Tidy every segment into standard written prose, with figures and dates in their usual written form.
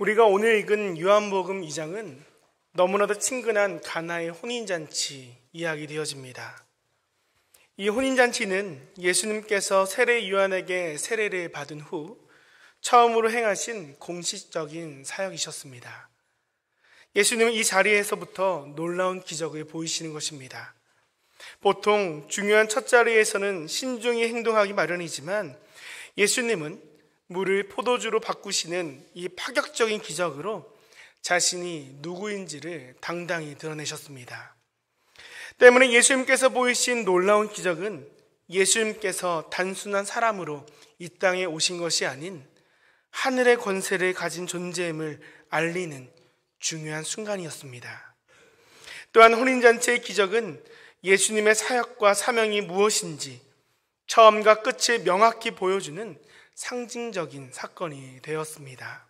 우리가 오늘 읽은 요한복음 2장은 너무나도 친근한 가나의 혼인잔치 이야기 되어집니다. 이 혼인잔치는 예수님께서 세례 요한에게 세례를 받은 후 처음으로 행하신 공식적인 사역이셨습니다. 예수님은 이 자리에서부터 놀라운 기적을 보이시는 것입니다. 보통 중요한 첫 자리에서는 신중히 행동하기 마련이지만 예수님은 물을 포도주로 바꾸시는 이 파격적인 기적으로 자신이 누구인지를 당당히 드러내셨습니다. 때문에 예수님께서 보이신 놀라운 기적은 예수님께서 단순한 사람으로 이 땅에 오신 것이 아닌 하늘의 권세를 가진 존재임을 알리는 중요한 순간이었습니다. 또한 혼인잔치의 기적은 예수님의 사역과 사명이 무엇인지 처음과 끝을 명확히 보여주는 상징적인 사건이 되었습니다.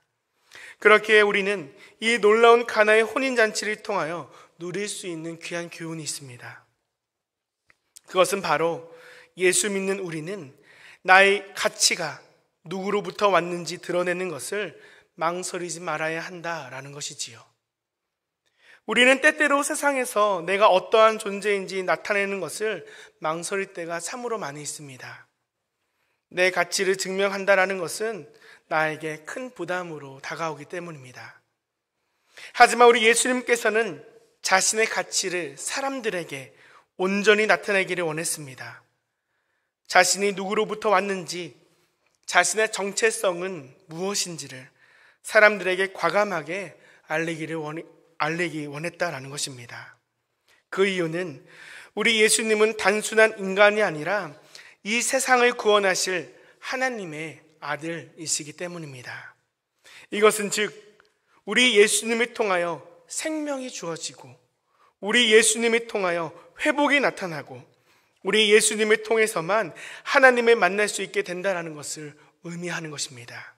그렇게 우리는 이 놀라운 가나의 혼인잔치를 통하여 누릴 수 있는 귀한 교훈이 있습니다. 그것은 바로 예수 믿는 우리는 나의 가치가 누구로부터 왔는지 드러내는 것을 망설이지 말아야 한다라는 것이지요. 우리는 때때로 세상에서 내가 어떠한 존재인지 나타내는 것을 망설일 때가 참으로 많이 있습니다. 내 가치를 증명한다라는 것은 나에게 큰 부담으로 다가오기 때문입니다. 하지만 우리 예수님께서는 자신의 가치를 사람들에게 온전히 나타내기를 원했습니다. 자신이 누구로부터 왔는지, 자신의 정체성은 무엇인지를 사람들에게 과감하게 알리기 원했다라는 것입니다. 그 이유는 우리 예수님은 단순한 인간이 아니라 이 세상을 구원하실 하나님의 아들이시기 때문입니다. 이것은 즉 우리 예수님을 통하여 생명이 주어지고 우리 예수님을 통하여 회복이 나타나고 우리 예수님을 통해서만 하나님을 만날 수 있게 된다는 것을 의미하는 것입니다.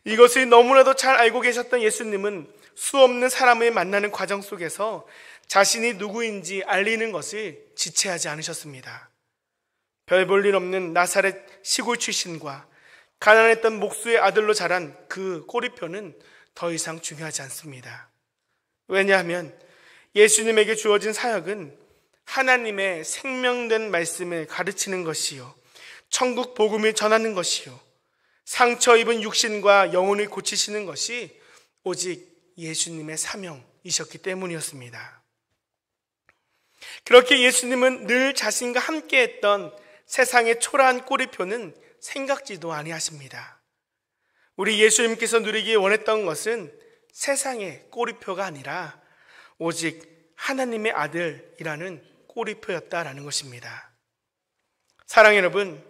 이것을 너무나도 잘 알고 계셨던 예수님은 수없는 사람을 만나는 과정 속에서 자신이 누구인지 알리는 것을 지체하지 않으셨습니다. 별 볼 일 없는 나사렛 시골 출신과 가난했던 목수의 아들로 자란 그 꼬리표는 더 이상 중요하지 않습니다. 왜냐하면 예수님에게 주어진 사역은 하나님의 생명된 말씀을 가르치는 것이요, 천국 복음을 전하는 것이요, 상처 입은 육신과 영혼을 고치시는 것이 오직 예수님의 사명이셨기 때문이었습니다. 그렇게 예수님은 늘 자신과 함께했던 세상의 초라한 꼬리표는 생각지도 아니하십니다. 우리 예수님께서 누리기 원했던 것은 세상의 꼬리표가 아니라 오직 하나님의 아들이라는 꼬리표였다라는 것입니다. 사랑하는 여러분,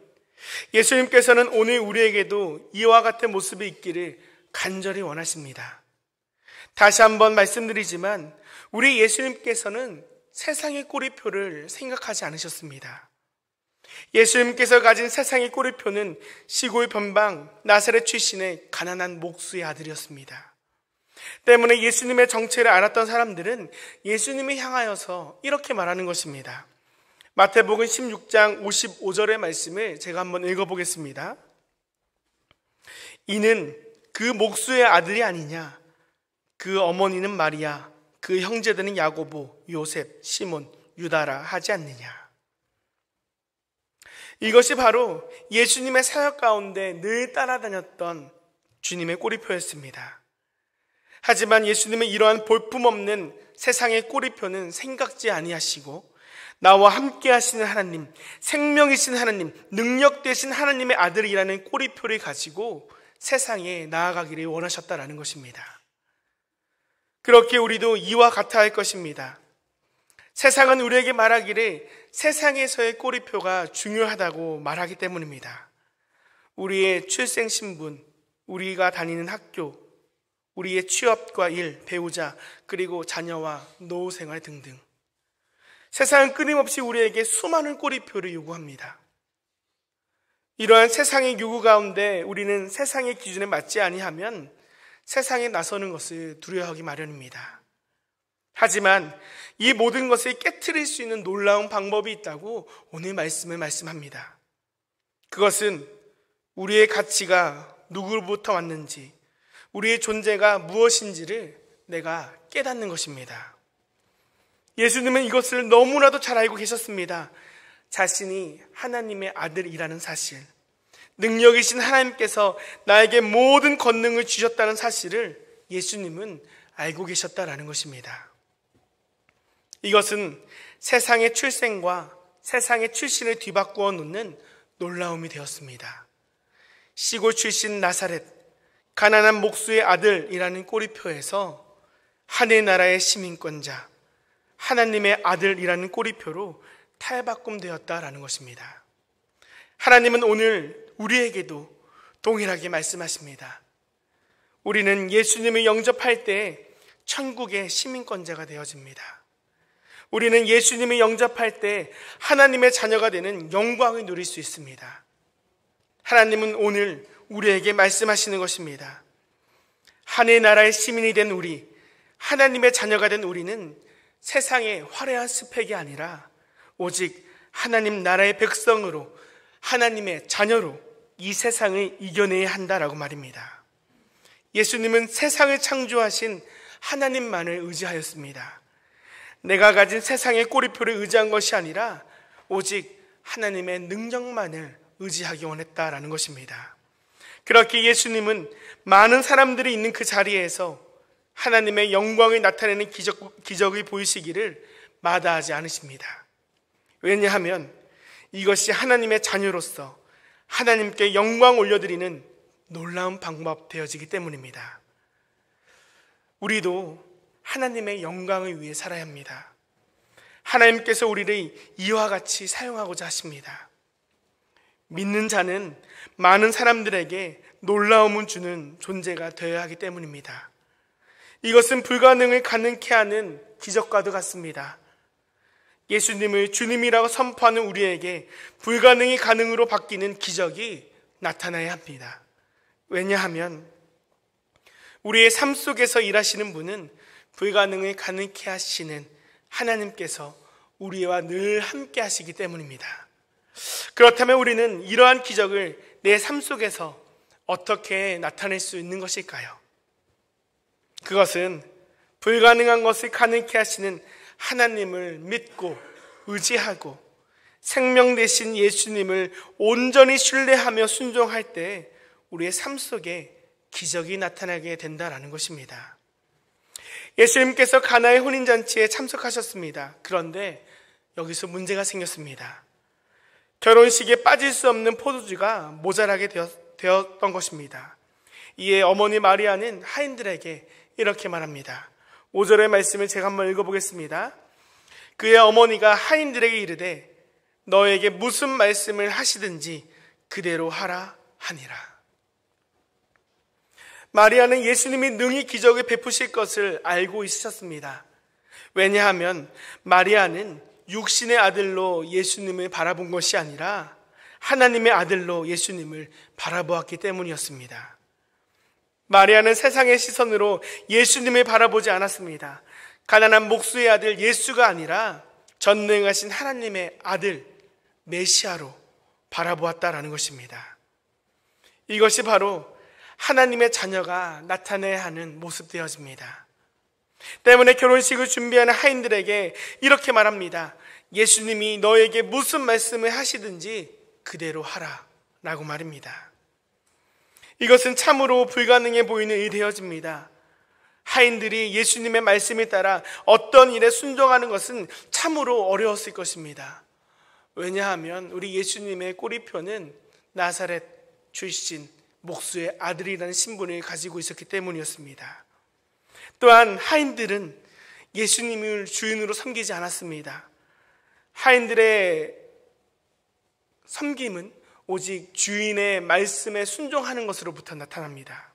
예수님께서는 오늘 우리에게도 이와 같은 모습이 있기를 간절히 원하십니다. 다시 한번 말씀드리지만 우리 예수님께서는 세상의 꼬리표를 생각하지 않으셨습니다. 예수님께서 가진 세상의 꼬리표는 시골 변방 나사렛 출신의 가난한 목수의 아들이었습니다. 때문에 예수님의 정체를 알았던 사람들은 예수님을 향하여서 이렇게 말하는 것입니다. 마태복음 16장 55절의 말씀을 제가 한번 읽어보겠습니다. 이는 그 목수의 아들이 아니냐? 그 어머니는 마리아, 그 형제들은 야고보, 요셉, 시몬, 유다라 하지 않느냐? 이것이 바로 예수님의 사역 가운데 늘 따라다녔던 주님의 꼬리표였습니다. 하지만 예수님은 이러한 볼품없는 세상의 꼬리표는 생각지 아니하시고 나와 함께 하시는 하나님, 생명이신 하나님, 능력 되신 하나님의 아들이라는 꼬리표를 가지고 세상에 나아가기를 원하셨다라는 것입니다. 그렇게 우리도 이와 같아 할 것입니다. 세상은 우리에게 말하기를 세상에서의 꼬리표가 중요하다고 말하기 때문입니다. 우리의 출생 신분, 우리가 다니는 학교, 우리의 취업과 일, 배우자, 그리고 자녀와 노후 생활 등등. 세상은 끊임없이 우리에게 수많은 꼬리표를 요구합니다. 이러한 세상의 요구 가운데 우리는 세상의 기준에 맞지 아니하면 세상에 나서는 것을 두려워하기 마련입니다. 하지만 이 모든 것을 깨트릴 수 있는 놀라운 방법이 있다고 오늘 말씀을 말씀합니다. 그것은 우리의 가치가 누구로부터 왔는지, 우리의 존재가 무엇인지를 내가 깨닫는 것입니다. 예수님은 이것을 너무나도 잘 알고 계셨습니다. 자신이 하나님의 아들이라는 사실, 능력이신 하나님께서 나에게 모든 권능을 주셨다는 사실을 예수님은 알고 계셨다라는 것입니다. 이것은 세상의 출생과 세상의 출신을 뒤바꾸어 놓는 놀라움이 되었습니다. 시골 출신 나사렛, 가난한 목수의 아들이라는 꼬리표에서 하늘나라의 시민권자, 하나님의 아들이라는 꼬리표로 탈바꿈되었다라는 것입니다. 하나님은 오늘 우리에게도 동일하게 말씀하십니다. 우리는 예수님을 영접할 때 천국의 시민권자가 되어집니다. 우리는 예수님을 영접할 때 하나님의 자녀가 되는 영광을 누릴 수 있습니다. 하나님은 오늘 우리에게 말씀하시는 것입니다. 하늘나라의 시민이 된 우리, 하나님의 자녀가 된 우리는 세상의 화려한 스펙이 아니라 오직 하나님 나라의 백성으로, 하나님의 자녀로 이 세상을 이겨내야 한다라고 말입니다. 예수님은 세상을 창조하신 하나님만을 의지하였습니다. 내가 가진 세상의 꼬리표를 의지한 것이 아니라 오직 하나님의 능력만을 의지하기 원했다라는 것입니다. 그렇게 예수님은 많은 사람들이 있는 그 자리에서 하나님의 영광을 나타내는 기적을 보이시기를 마다하지 않으십니다. 왜냐하면 이것이 하나님의 자녀로서 하나님께 영광 올려드리는 놀라운 방법 되어지기 때문입니다. 우리도 하나님의 영광을 위해 살아야 합니다. 하나님께서 우리를 이와 같이 사용하고자 하십니다. 믿는 자는 많은 사람들에게 놀라움을 주는 존재가 되어야 하기 때문입니다. 이것은 불가능을 가능케 하는 기적과도 같습니다. 예수님을 주님이라고 선포하는 우리에게 불가능이 가능으로 바뀌는 기적이 나타나야 합니다. 왜냐하면 우리의 삶 속에서 일하시는 분은 불가능을 가능케 하시는 하나님께서 우리와 늘 함께 하시기 때문입니다. 그렇다면 우리는 이러한 기적을 내 삶 속에서 어떻게 나타낼 수 있는 것일까요? 그것은 불가능한 것을 가능케 하시는 하나님을 믿고 의지하고 생명 되신 예수님을 온전히 신뢰하며 순종할 때 우리의 삶 속에 기적이 나타나게 된다는 것입니다. 예수님께서 가나의 혼인잔치에 참석하셨습니다. 그런데 여기서 문제가 생겼습니다. 결혼식에 빠질 수 없는 포도주가 모자라게 되었던 것입니다. 이에 어머니 마리아는 하인들에게 이렇게 말합니다. 5절의 말씀을 제가 한번 읽어보겠습니다. 그의 어머니가 하인들에게 이르되 너에게 무슨 말씀을 하시든지 그대로 하라 하니라. 마리아는 예수님이 능히 기적을 베푸실 것을 알고 있으셨습니다. 왜냐하면 마리아는 육신의 아들로 예수님을 바라본 것이 아니라 하나님의 아들로 예수님을 바라보았기 때문이었습니다. 마리아는 세상의 시선으로 예수님을 바라보지 않았습니다. 가난한 목수의 아들 예수가 아니라 전능하신 하나님의 아들 메시아로 바라보았다라는 것입니다. 이것이 바로 하나님의 자녀가 나타내야 하는 모습 되어집니다. 때문에 결혼식을 준비하는 하인들에게 이렇게 말합니다. 예수님이 너에게 무슨 말씀을 하시든지 그대로 하라 라고 말입니다. 이것은 참으로 불가능해 보이는 일이 되어집니다. 하인들이 예수님의 말씀에 따라 어떤 일에 순종하는 것은 참으로 어려웠을 것입니다. 왜냐하면 우리 예수님의 꼬리표는 나사렛 출신 목수의 아들이라는 신분을 가지고 있었기 때문이었습니다. 또한 하인들은 예수님을 주인으로 섬기지 않았습니다. 하인들의 섬김은 오직 주인의 말씀에 순종하는 것으로부터 나타납니다.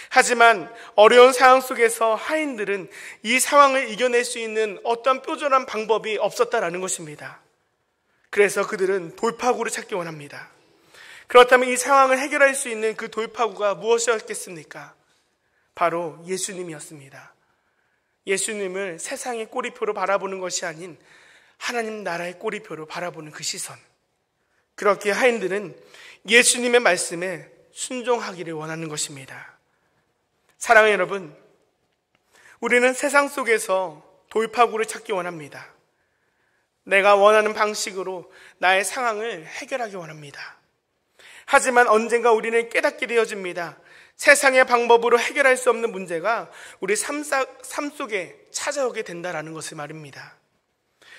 하지만 어려운 상황 속에서 하인들은 이 상황을 이겨낼 수 있는 어떤 뾰족한 방법이 없었다라는 것입니다. 그래서 그들은 돌파구를 찾기 원합니다. 그렇다면 이 상황을 해결할 수 있는 그 돌파구가 무엇이었겠습니까? 바로 예수님이었습니다. 예수님을 세상의 꼬리표로 바라보는 것이 아닌 하나님 나라의 꼬리표로 바라보는 그 시선. 그렇게 하인들은 예수님의 말씀에 순종하기를 원하는 것입니다. 사랑하는 여러분, 우리는 세상 속에서 돌파구를 찾기 원합니다. 내가 원하는 방식으로 나의 상황을 해결하기 원합니다. 하지만 언젠가 우리는 깨닫게 되어집니다. 세상의 방법으로 해결할 수 없는 문제가 우리 삶 속에 찾아오게 된다는 것을 말입니다.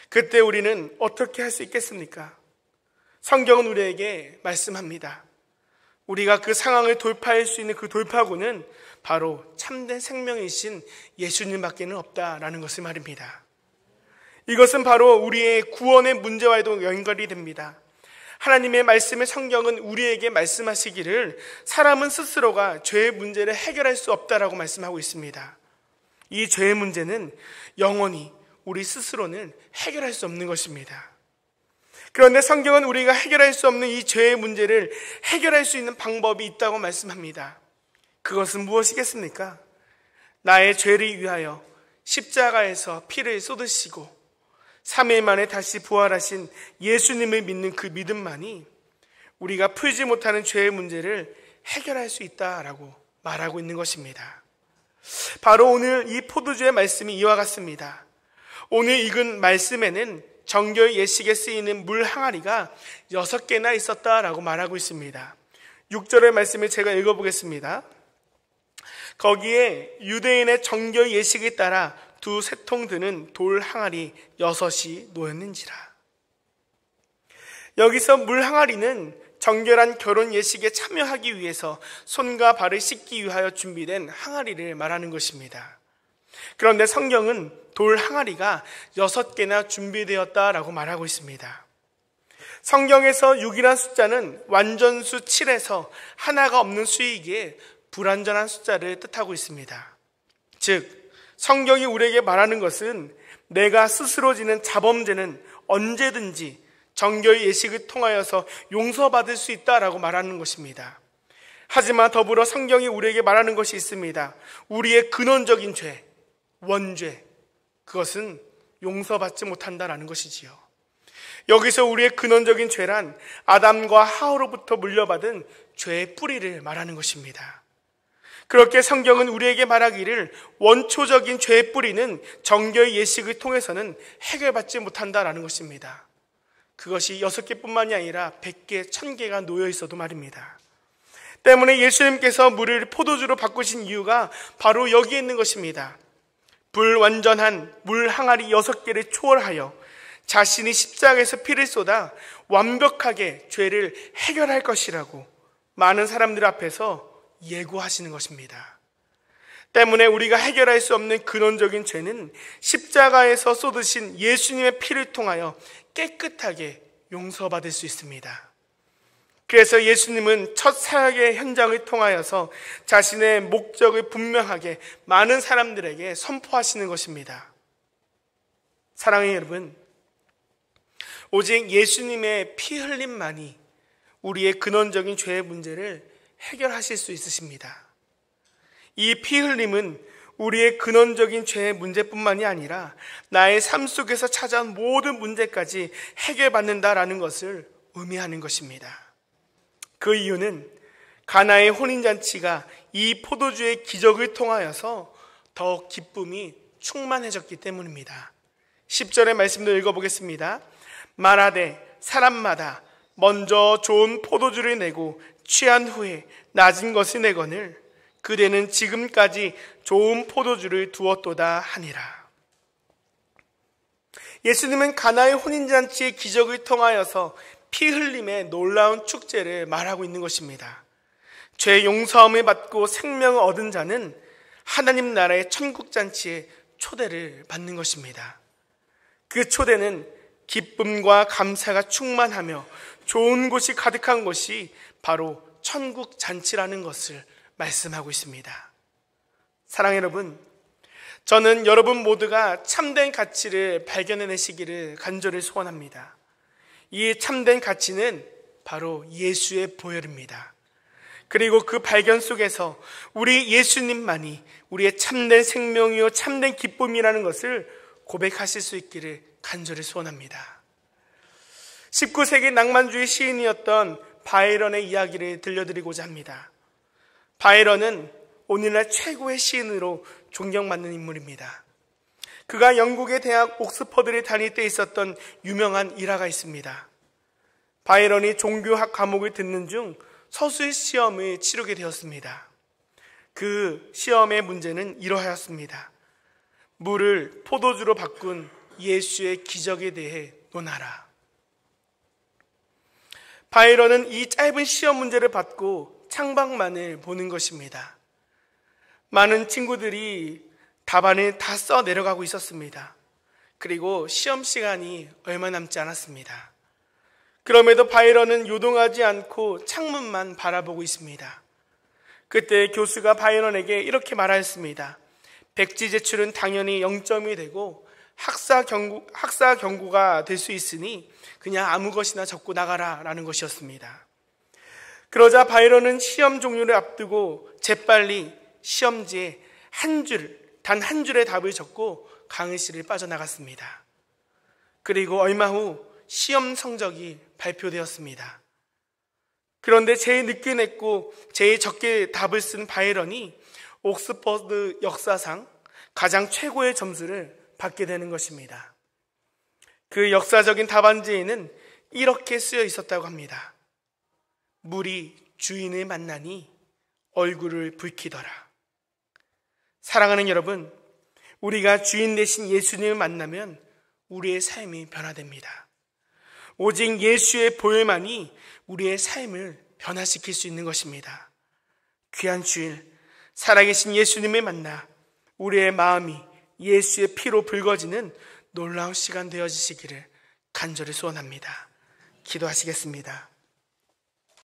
그때 우리는 어떻게 할 수 있겠습니까? 성경은 우리에게 말씀합니다. 우리가 그 상황을 돌파할 수 있는 그 돌파구는 바로 참된 생명이신 예수님밖에는 없다라는 것을 말입니다. 이것은 바로 우리의 구원의 문제와도 연결이 됩니다. 하나님의 말씀의 성경은 우리에게 말씀하시기를 사람은 스스로가 죄의 문제를 해결할 수 없다라고 말씀하고 있습니다. 이 죄의 문제는 영원히 우리 스스로는 해결할 수 없는 것입니다. 그런데 성경은 우리가 해결할 수 없는 이 죄의 문제를 해결할 수 있는 방법이 있다고 말씀합니다. 그것은 무엇이겠습니까? 나의 죄를 위하여 십자가에서 피를 쏟으시고 3일 만에 다시 부활하신 예수님을 믿는 그 믿음만이 우리가 풀지 못하는 죄의 문제를 해결할 수 있다라고 말하고 있는 것입니다. 바로 오늘 이 포도주의 말씀이 이와 같습니다. 오늘 읽은 말씀에는 정결 예식에 쓰이는 물 항아리가 6개나 있었다라고 말하고 있습니다. 6절의 말씀을 제가 읽어보겠습니다. 거기에 유대인의 정결 예식에 따라 2-3통 드는 돌 항아리 6이 놓였는지라. 여기서 물 항아리는 정결한 결혼 예식에 참여하기 위해서 손과 발을 씻기 위하여 준비된 항아리를 말하는 것입니다. 그런데 성경은 돌 항아리가 6개나 준비되었다라고 말하고 있습니다. 성경에서 6이라는 숫자는 완전수 7에서 하나가 없는 수이기에 불완전한 숫자를 뜻하고 있습니다. 즉 성경이 우리에게 말하는 것은 내가 스스로 지는 자범죄는 언제든지 정결 예식을 통하여서 용서받을 수 있다라고 말하는 것입니다. 하지만 더불어 성경이 우리에게 말하는 것이 있습니다. 우리의 근원적인 죄, 원죄, 그것은 용서받지 못한다라는 것이지요. 여기서 우리의 근원적인 죄란 아담과 하와로부터 물려받은 죄의 뿌리를 말하는 것입니다. 그렇게 성경은 우리에게 말하기를 원초적인 죄의 뿌리는 정결 예식을 통해서는 해결받지 못한다라는 것입니다. 그것이 6개뿐만이 아니라 100개, 1000개가 놓여 있어도 말입니다. 때문에 예수님께서 물을 포도주로 바꾸신 이유가 바로 여기에 있는 것입니다. 불완전한 물 항아리 6개를 초월하여 자신이 십자가에서 피를 쏟아 완벽하게 죄를 해결할 것이라고 많은 사람들 앞에서 예고하시는 것입니다. 때문에 우리가 해결할 수 없는 근원적인 죄는 십자가에서 쏟으신 예수님의 피를 통하여 깨끗하게 용서받을 수 있습니다. 그래서 예수님은 첫 사역의 현장을 통하여서 자신의 목적을 분명하게 많은 사람들에게 선포하시는 것입니다. 사랑하는 여러분, 오직 예수님의 피 흘림만이 우리의 근원적인 죄의 문제를 해결하실 수 있으십니다. 이 피 흘림은 우리의 근원적인 죄의 문제뿐만이 아니라 나의 삶 속에서 찾아온 모든 문제까지 해결받는다라는 것을 의미하는 것입니다. 그 이유는 가나의 혼인잔치가 이 포도주의 기적을 통하여서 더욱 기쁨이 충만해졌기 때문입니다. 10절의 말씀도 읽어보겠습니다. 말하되 사람마다 먼저 좋은 포도주를 내고 취한 후에 낮은 것을 내거늘 그대는 지금까지 좋은 포도주를 두었도다 하니라. 예수님은 가나의 혼인잔치의 기적을 통하여서 피 흘림의 놀라운 축제를 말하고 있는 것입니다. 죄 용서함을 받고 생명을 얻은 자는 하나님 나라의 천국잔치에 초대를 받는 것입니다. 그 초대는 기쁨과 감사가 충만하며 좋은 곳이 가득한 곳이 바로 천국잔치라는 것을 말씀하고 있습니다. 사랑하는 여러분, 저는 여러분 모두가 참된 가치를 발견해내시기를 간절히 소원합니다. 이 참된 가치는 바로 예수의 보혈입니다. 그리고 그 발견 속에서 우리 예수님만이 우리의 참된 생명이요 참된 기쁨이라는 것을 고백하실 수 있기를 간절히 소원합니다. 19세기 낭만주의 시인이었던 바이런의 이야기를 들려드리고자 합니다. 바이런은 오늘날 최고의 시인으로 존경받는 인물입니다. 그가 영국의 대학 옥스퍼드를 다닐 때 있었던 유명한 일화가 있습니다. 바이런이 종교학 과목을 듣는 중 서술 시험을 치르게 되었습니다. 그 시험의 문제는 이러하였습니다. 물을 포도주로 바꾼 예수의 기적에 대해 논하라. 바이런은 이 짧은 시험 문제를 받고 창밖만을 보는 것입니다. 많은 친구들이 답안을 다 써 내려가고 있었습니다. 그리고 시험 시간이 얼마 남지 않았습니다. 그럼에도 바이런은 요동하지 않고 창문만 바라보고 있습니다. 그때 교수가 바이런에게 이렇게 말하였습니다. 백지 제출은 당연히 0점이 되고 학사 경고가 될 수 있으니 그냥 아무 것이나 적고 나가라 라는 것이었습니다. 그러자 바이런은 시험 종료를 앞두고 재빨리 시험지에 단 한 줄의 답을 적고 강의실을 빠져나갔습니다. 그리고 얼마 후 시험 성적이 발표되었습니다. 그런데 제일 늦게 냈고 제일 적게 답을 쓴 바이런이 옥스퍼드 역사상 가장 최고의 점수를 받게 되는 것입니다. 그 역사적인 답안지에는 이렇게 쓰여 있었다고 합니다. 물이 주인을 만나니 얼굴을 붉히더라. 사랑하는 여러분, 우리가 주인 되신 예수님을 만나면 우리의 삶이 변화됩니다. 오직 예수의 보혈만이 우리의 삶을 변화시킬 수 있는 것입니다. 귀한 주일, 살아계신 예수님을 만나 우리의 마음이 예수의 피로 붉어지는 놀라운 시간 되어지시기를 간절히 소원합니다. 기도하시겠습니다.